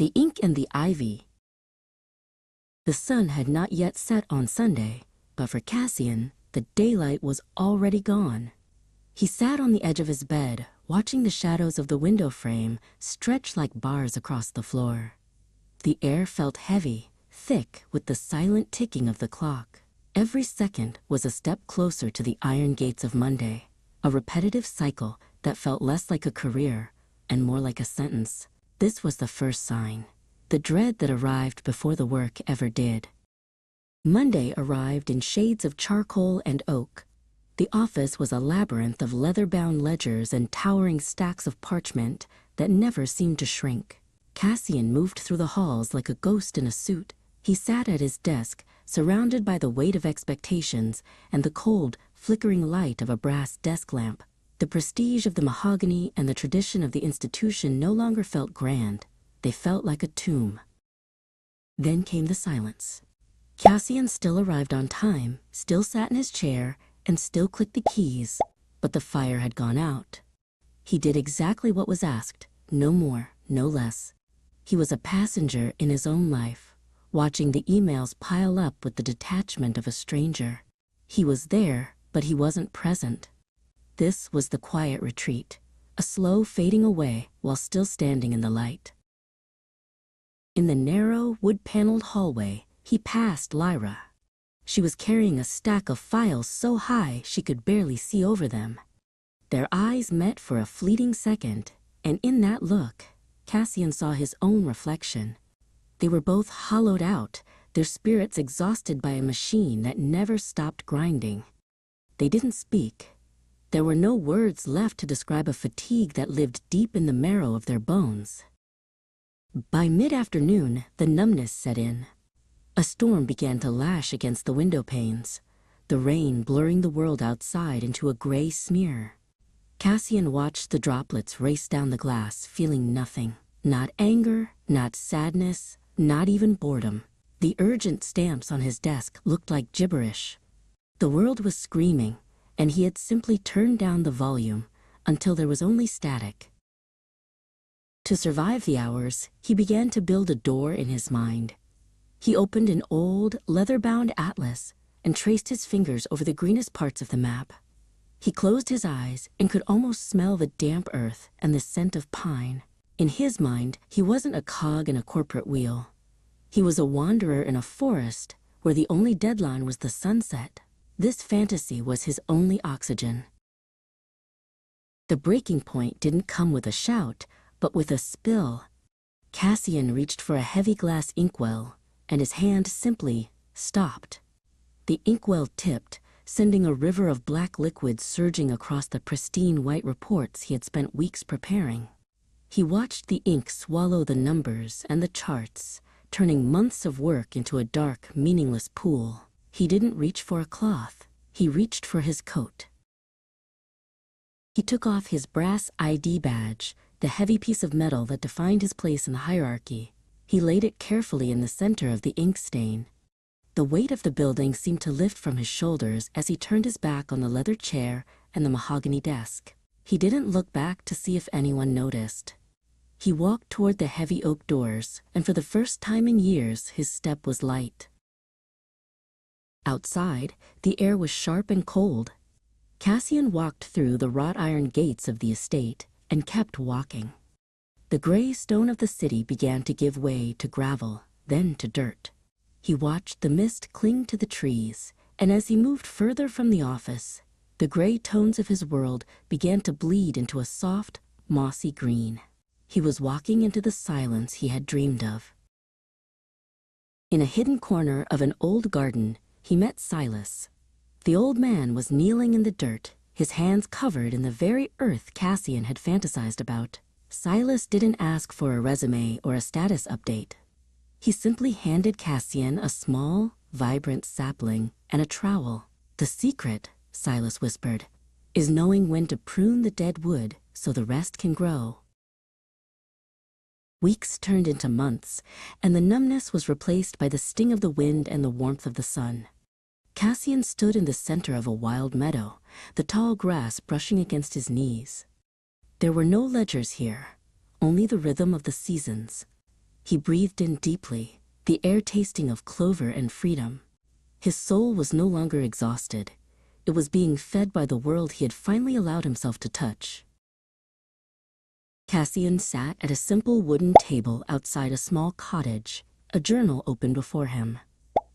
The ink and the ivy. The sun had not yet set on Sunday, but for Cassian, the daylight was already gone. He sat on the edge of his bed, watching the shadows of the window frame stretch like bars across the floor. The air felt heavy, thick with the silent ticking of the clock. Every second was a step closer to the iron gates of Monday, a repetitive cycle that felt less like a career and more like a sentence. This was the first sign, the dread that arrived before the work ever did. Monday arrived in shades of charcoal and oak. The office was a labyrinth of leather-bound ledgers and towering stacks of parchment that never seemed to shrink. Cassian moved through the halls like a ghost in a suit. He sat at his desk, surrounded by the weight of expectations and the cold, flickering light of a brass desk lamp. The prestige of the mahogany and the tradition of the institution no longer felt grand. They felt like a tomb. Then came the silence. Cassian still arrived on time, still sat in his chair, and still clicked the keys, but the fire had gone out. He did exactly what was asked, no more, no less. He was a passenger in his own life, watching the emails pile up with the detachment of a stranger. He was there, but he wasn't present. This was the quiet retreat, a slow fading away while still standing in the light. In the narrow, wood-paneled hallway, he passed Lyra. She was carrying a stack of files so high she could barely see over them. Their eyes met for a fleeting second, and in that look, Cassian saw his own reflection. They were both hollowed out, their spirits exhausted by a machine that never stopped grinding. They didn't speak. There were no words left to describe a fatigue that lived deep in the marrow of their bones. By mid-afternoon, the numbness set in. A storm began to lash against the window panes, the rain blurring the world outside into a gray smear. Cassian watched the droplets race down the glass, feeling nothing. Not anger, not sadness, not even boredom. The urgent stamps on his desk looked like gibberish. The world was screaming, and he had simply turned down the volume until there was only static. To survive the hours, he began to build a door in his mind. He opened an old, leather-bound atlas and traced his fingers over the greenest parts of the map. He closed his eyes and could almost smell the damp earth and the scent of pine. In his mind, he wasn't a cog in a corporate wheel. He was a wanderer in a forest where the only deadline was the sunset. This fantasy was his only oxygen. The breaking point didn't come with a shout, but with a spill. Cassian reached for a heavy glass inkwell, and his hand simply stopped. The inkwell tipped, sending a river of black liquid surging across the pristine white reports he had spent weeks preparing. He watched the ink swallow the numbers and the charts, turning months of work into a dark, meaningless pool. He didn't reach for a cloth. He reached for his coat. He took off his brass ID badge, the heavy piece of metal that defined his place in the hierarchy. He laid it carefully in the center of the ink stain. The weight of the building seemed to lift from his shoulders as he turned his back on the leather chair and the mahogany desk. He didn't look back to see if anyone noticed. He walked toward the heavy oak doors, and for the first time in years, his step was light. Outside, the air was sharp and cold. Cassian walked through the wrought iron gates of the estate and kept walking. The gray stone of the city began to give way to gravel, then to dirt. He watched the mist cling to the trees, and as he moved further from the office, the gray tones of his world began to bleed into a soft, mossy green. He was walking into the silence he had dreamed of. In a hidden corner of an old garden, he met Silas. The old man was kneeling in the dirt, his hands covered in the very earth Cassian had fantasized about. Silas didn't ask for a resume or a status update. He simply handed Cassian a small, vibrant sapling and a trowel. "The secret," Silas whispered, "is knowing when to prune the dead wood so the rest can grow." Weeks turned into months, and the numbness was replaced by the sting of the wind and the warmth of the sun. Cassian stood in the center of a wild meadow, the tall grass brushing against his knees. There were no ledgers here, only the rhythm of the seasons. He breathed in deeply, the air tasting of clover and freedom. His soul was no longer exhausted. It was being fed by the world he had finally allowed himself to touch. Cassian sat at a simple wooden table outside a small cottage, a journal open before him.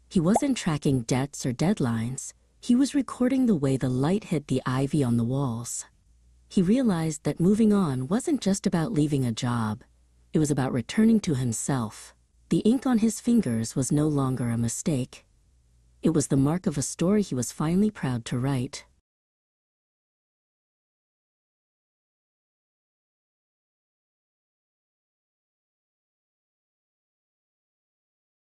He wasn't tracking debts or deadlines. He was recording the way the light hit the ivy on the walls. He realized that moving on wasn't just about leaving a job. It was about returning to himself. The ink on his fingers was no longer a mistake. It was the mark of a story he was finally proud to write.